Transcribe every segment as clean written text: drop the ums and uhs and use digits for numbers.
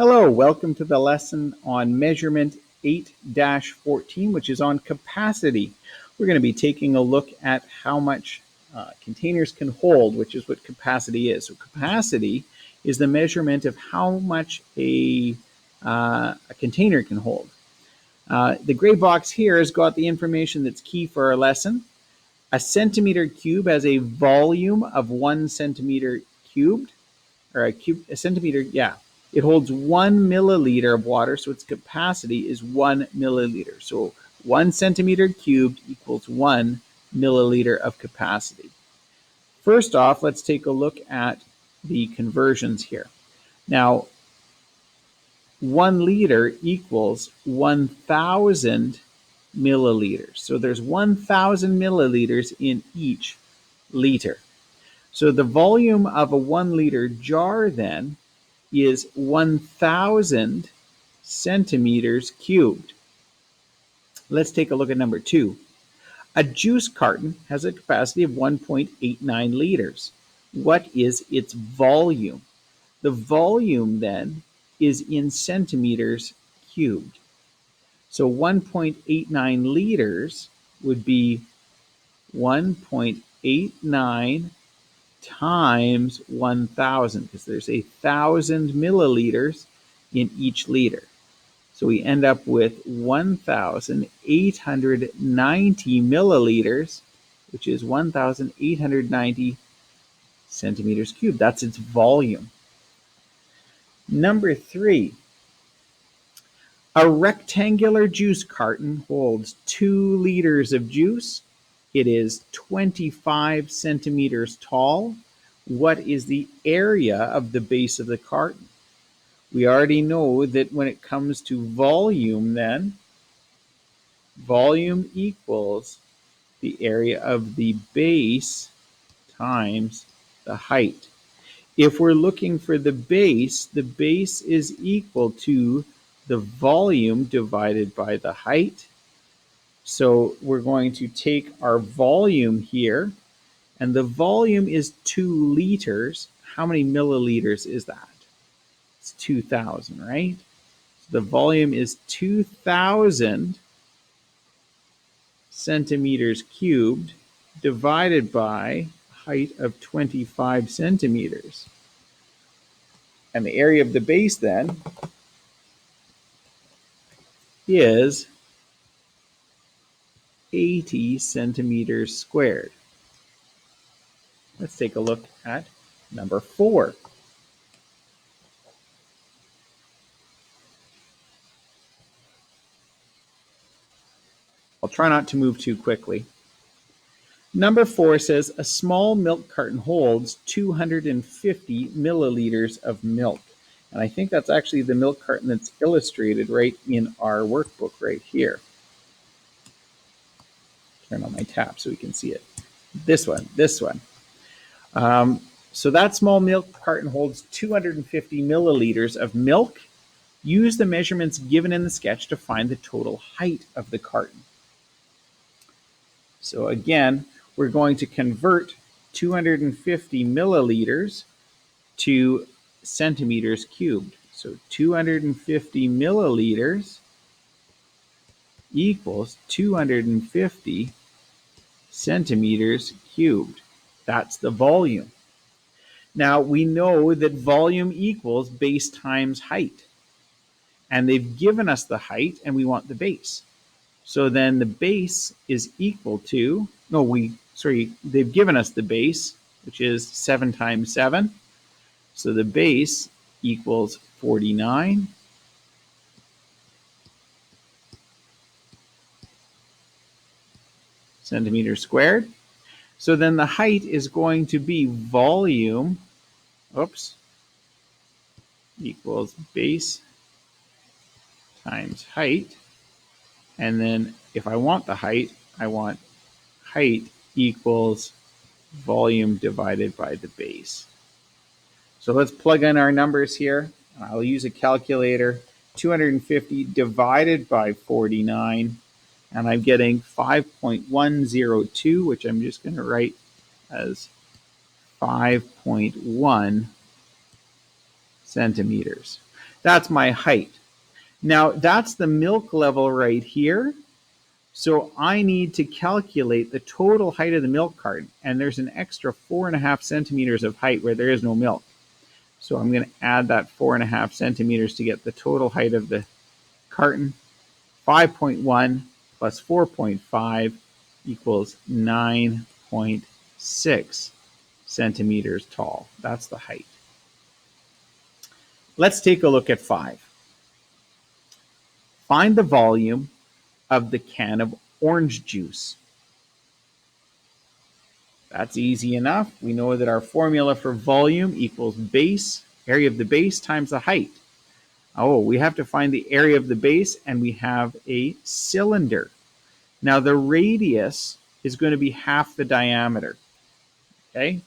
Hello, welcome to the lesson on measurement 8-14, which is on capacity. We're going to be taking a look at how much containers can hold, which is what capacity is. So capacity is the measurement of how much a container can hold. The gray box here has got the information that's key for our lesson. A centimeter cube has a volume of 1 centimeter cubed, or a centimeter, yeah. It holds 1 milliliter of water, so its capacity is 1 milliliter. So 1 centimeter cubed equals 1 milliliter of capacity. First off, let's take a look at the conversions here. Now, 1 liter equals 1,000 milliliters. So there's 1,000 milliliters in each liter. So the volume of a 1 liter jar then is 1,000 centimeters cubed. Let's take a look at number 2. A juice carton has a capacity of 1.89 liters. What is its volume? The volume then is in centimeters cubed. So 1.89 liters would be 1.89 times 1,000, because there's 1,000 milliliters in each liter. So we end up with 1,890 milliliters, which is 1,890 centimeters cubed. That's its volume. Number 3, a rectangular juice carton holds 2 liters of juice. It is 25 centimeters tall. What is the area of the base of the carton? We already know that when it comes to volume then, volume equals the area of the base times the height. If we're looking for the base is equal to the volume divided by the height. So we're going to take our volume here, and the volume is 2 liters. How many milliliters is that? It's 2,000, right? So the volume is 2,000 centimeters cubed divided by height of 25 centimeters. And the area of the base then is 80 centimeters squared. Let's take a look at number 4. I'll try not to move too quickly. Number 4 says a small milk carton holds 250 milliliters of milk. And I think that's actually the milk carton that's illustrated right in our workbook right here. Turn on my tap so we can see it. This one. So that small milk carton holds 250 milliliters of milk. Use the measurements given in the sketch to find the total height of the carton. So again, we're going to convert 250 milliliters to centimeters cubed. So 250 milliliters equals 250 centimeters cubed. That's the volume. Now we know that volume equals base times height. And they've given us the height and we want the base. So then the base is equal to, they've given us the base, which is 7 times 7. So the base equals 49. Centimeters squared. So then the height is going to be volume, equals base times height. And then if I want the height, I want height equals volume divided by the base. So let's plug in our numbers here. I'll use a calculator. 250 divided by 49, and I'm getting 5.102, which I'm just going to write as 5.1 centimeters. That's my height. Now, that's the milk level right here. So I need to calculate the total height of the milk carton. And there's an extra 4.5 centimeters of height where there is no milk. So I'm going to add that 4.5 centimeters to get the total height of the carton. 5.1 plus 4.5 equals 9.6 centimeters tall. That's the height. Let's take a look at 5. Find the volume of the can of orange juice. That's easy enough. We know that our formula for volume equals base, area of the base times the height. Oh, we have to find the area of the base, and we have a cylinder. Now, the radius is going to be half the diameter. Okay?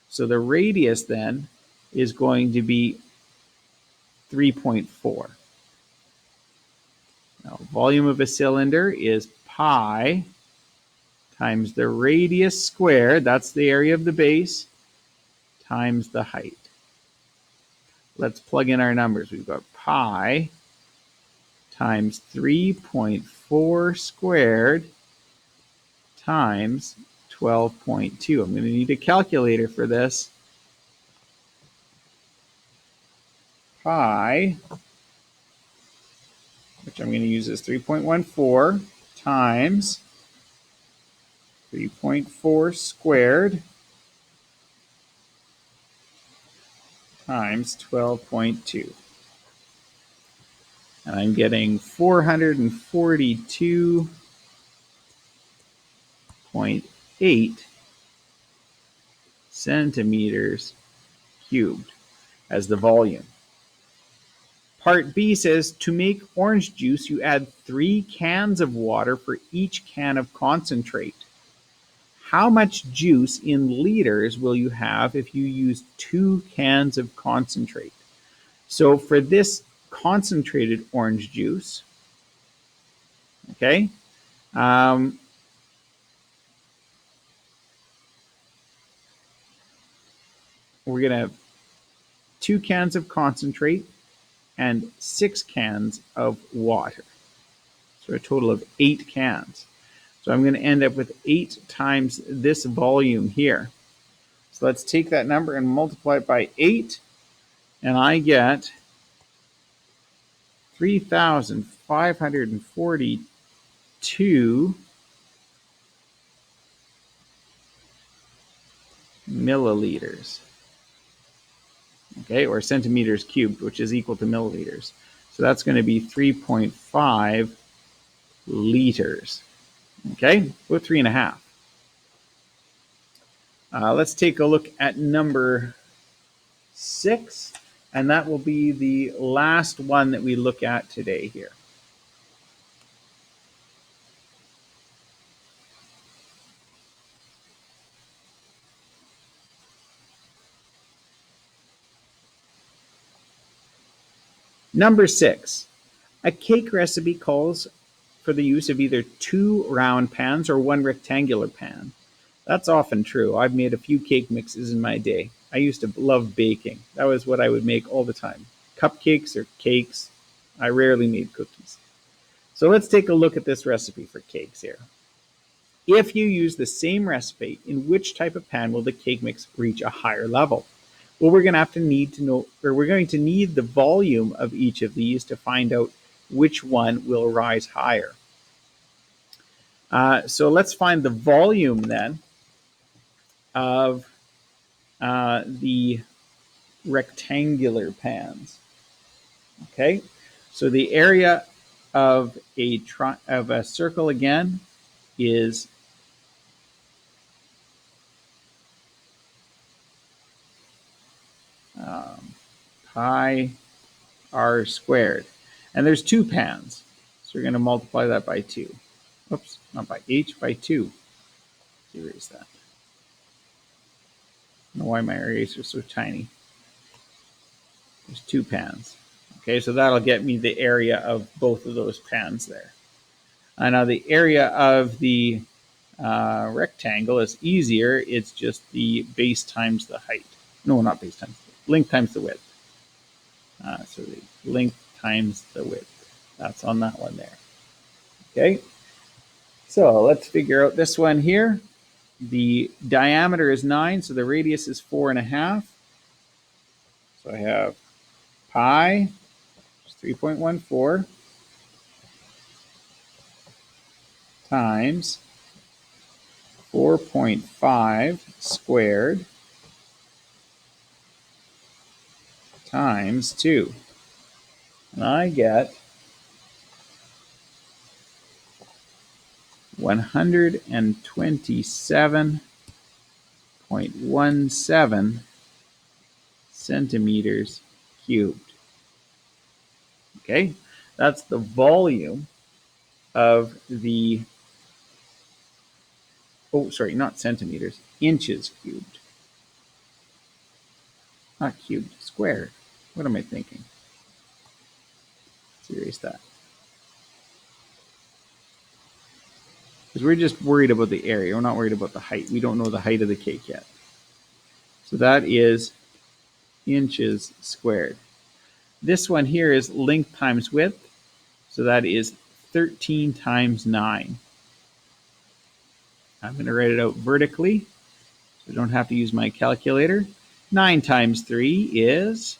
So the radius then is going to be 3.4. Now, volume of a cylinder is pi times the radius squared, that's the area of the base, times the height. Let's plug in our numbers. We've got pi times 3.4 squared times 12.2. I'm going to need a calculator for this. Pi, which I'm going to use as 3.14, times 3.4 squared times 12.2. And I'm getting 442.8 centimeters cubed as the volume. Part B says to make orange juice, you add 3 cans of water for each can of concentrate. How much juice in liters will you have if you use 2 cans of concentrate? So for this concentrated orange juice, okay, we're going to have 2 cans of concentrate and 6 cans of water. So a total of 8 cans. So I'm going to end up with 8 times this volume here. So let's take that number and multiply it by 8, and I get 3,542 milliliters. Okay, or centimeters cubed, which is equal to milliliters. So that's going to be 3.5 liters. Okay, about 3.5. Let's take a look at number 6, and that will be the last one that we look at today here. Number 6, a cake recipe calls for the use of either 2 round pans or 1 rectangular pan. That's often true. I've made a few cake mixes in my day. I used to love baking. That was what I would make all the time. Cupcakes or cakes. I rarely made cookies. So let's take a look at this recipe for cakes here. If you use the same recipe, in which type of pan will the cake mix reach a higher level? Well, we're going to need the volume of each of these to find out which one will rise higher. So let's find the volume then of the rectangular pans. Okay, so the area of a circle again is pi r squared, and there's 2 pans, so we're going to multiply that by 2. Oops, not by h, by 2. Let's erase that. I don't know why my eraser is so tiny. There's 2 pans. Okay, so that'll get me the area of both of those pans there. Now the area of the rectangle is easier. It's just the base times the height. No, not base times. Length times the width. So the length times the width. That's on that one there. Okay. So let's figure out this one here. The diameter is 9, so the radius is 4.5. So I have pi, 3.14, times 4.5 squared times 2. And I get 127.17 centimeters cubed. Okay, that's the volume of the, oh, sorry, not centimeters, inches cubed. Not cubed, squared. What am I thinking? Let's erase that. Because we're just worried about the area. We're not worried about the height. We don't know the height of the cake yet. So that is inches squared. This one here is length times width. So that is 13 times 9. I'm going to write it out vertically, so I don't have to use my calculator. 9 times 3 is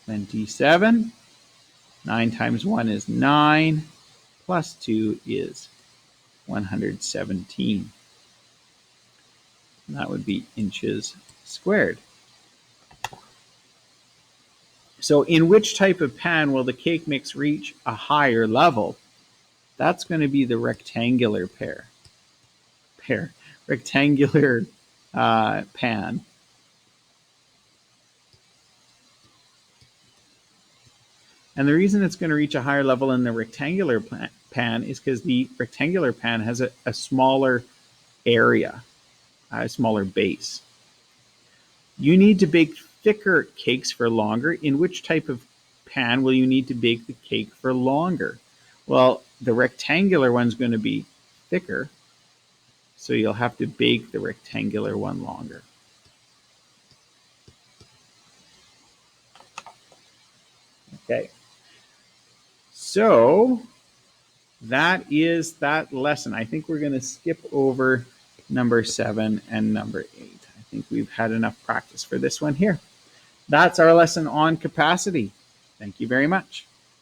27. 9 times 1 is 9, plus 2 is 117. And that would be inches squared. So in which type of pan will the cake mix reach a higher level? That's going to be the rectangular rectangular pan. And the reason it's going to reach a higher level in the rectangular pan is because the rectangular pan has a smaller area, a smaller base. You need to bake thicker cakes for longer. In which type of pan will you need to bake the cake for longer? Well, the rectangular one's going to be thicker, so you'll have to bake the rectangular one longer. Okay. So that is that lesson. I think we're going to skip over number 7 and number 8. I think we've had enough practice for this one here. That's our lesson on capacity. Thank you very much.